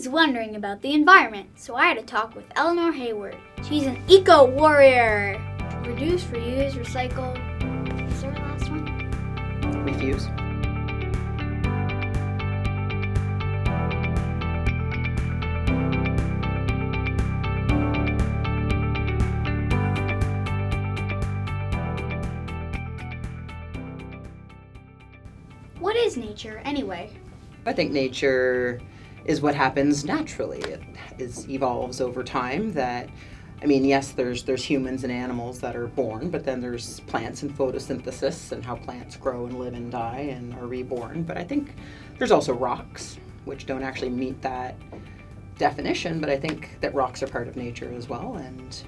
was wondering about the environment, so I had to talk with Eleanor Hayward. She's an eco-warrior. Reduce, reuse, recycle. Is there a last one? Refuse. What is nature, anyway? I think nature is what happens naturally. It evolves over time. Yes, there's humans and animals that are born, but then there's plants and photosynthesis and how plants grow and live and die and are reborn. But I think there's also rocks, which don't actually meet that definition, but I think that rocks are part of nature as well, and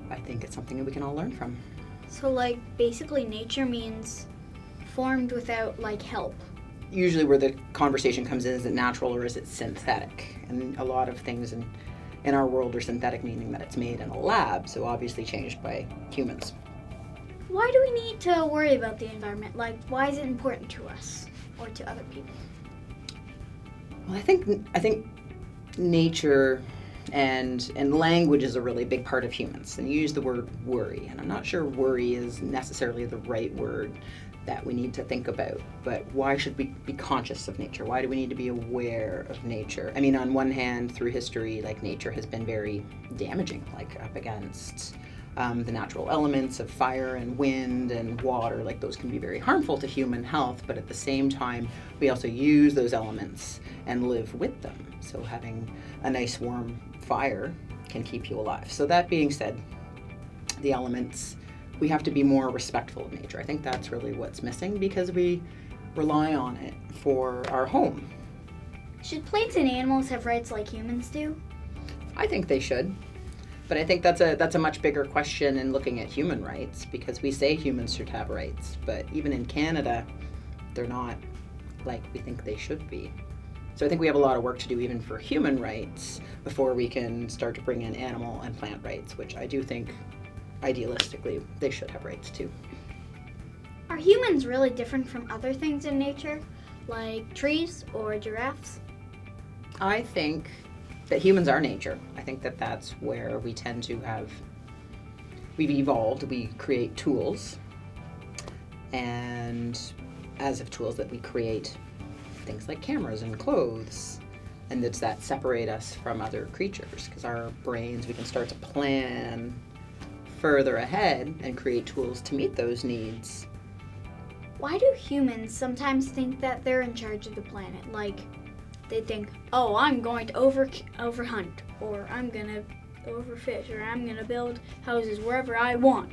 I think it's something that we can all learn from. So, basically nature means formed without, help. Usually where the conversation comes in, is it natural or is it synthetic? And a lot of things in our world are synthetic, meaning that it's made in a lab, so obviously changed by humans. Why do we need to worry about the environment? Why is it important to us or to other people? Well, I think nature and language is a really big part of humans. And you use the word worry, and I'm not sure worry is necessarily the right word that we need to think about, but why should we be conscious of nature? Why do we need to be aware of nature? On one hand, through history, nature has been very damaging, up against the natural elements of fire and wind and water, those can be very harmful to human health, but at the same time, we also use those elements and live with them. So having a nice warm fire can keep you alive. So that being said, the elements, we have to be more respectful of nature. I think that's really what's missing because we rely on it for our home. Should plants and animals have rights like humans do? I think they should. But I think that's a much bigger question in looking at human rights, because we say humans should have rights, but even in Canada, they're not like we think they should be. So I think we have a lot of work to do even for human rights before we can start to bring in animal and plant rights, which I do think idealistically they should have rights too. Are humans really different from other things in nature, like trees or giraffes? I think that humans are nature. I think that that's where we tend to we've evolved. We create tools, and as of tools that we create things like cameras and clothes, and it's that separate us from other creatures, because our brains, we can start to plan further ahead and create tools to meet those needs. Why do humans sometimes think that they're in charge of the planet? They think, oh, I'm going to overhunt, or I'm going to overfish, or I'm going to build houses wherever I want.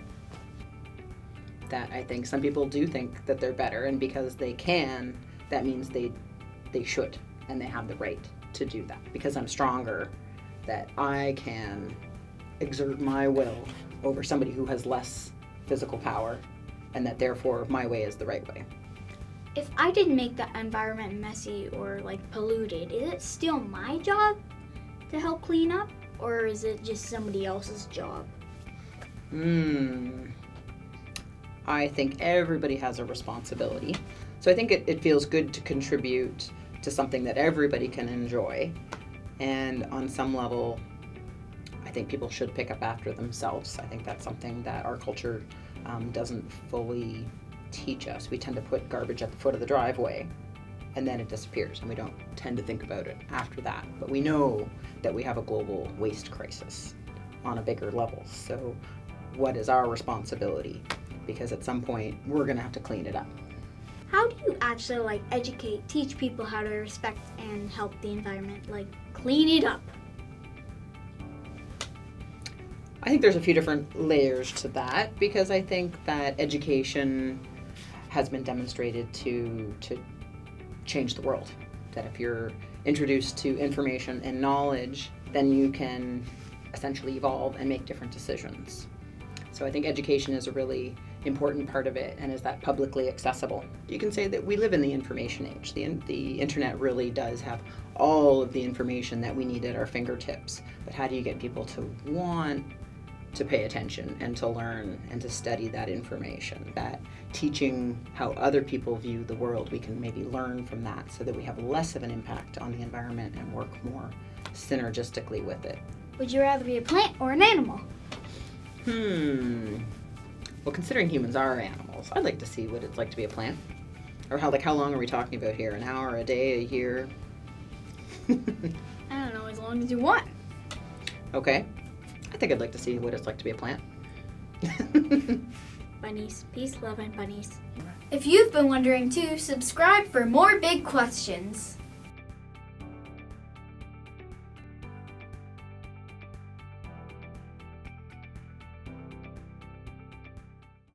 That I think some people do think that they're better, and because they can, that means they should, and they have the right to do that. Because I'm stronger, that I can exert my will over somebody who has less physical power, and that therefore my way is the right way. If I didn't make the environment messy or polluted, is it still my job to help clean up, or is it just somebody else's job? I think everybody has a responsibility. So I think it feels good to contribute to something that everybody can enjoy. And on some level, I think people should pick up after themselves. I think that's something that our culture doesn't fully teach us. We tend to put garbage at the foot of the driveway, and then it disappears, and we don't tend to think about it after that. But we know that we have a global waste crisis on a bigger level. So what is our responsibility? Because at some point, we're going to have to clean it up. How do you actually teach people how to respect and help the environment, clean it up? I think there's a few different layers to that, because I think that education has been demonstrated to change the world. That if you're introduced to information and knowledge, then you can essentially evolve and make different decisions. So I think education is a really important part of it, and is that publicly accessible. You can say that we live in the information age. The internet really does have all of the information that we need at our fingertips. But how do you get people to want to pay attention and to learn and to study that information. That teaching how other people view the world, we can maybe learn from that so that we have less of an impact on the environment and work more synergistically with it. Would you rather be a plant or an animal? Well, considering humans are animals, I'd like to see what it's like to be a plant. Or how long are we talking about here? An hour, a day, a year? I don't know, as long as you want. Okay. I think I'd like to see what it's like to be a plant. Bunnies. Peace, love, and bunnies. If you've been wondering too, subscribe for more big questions.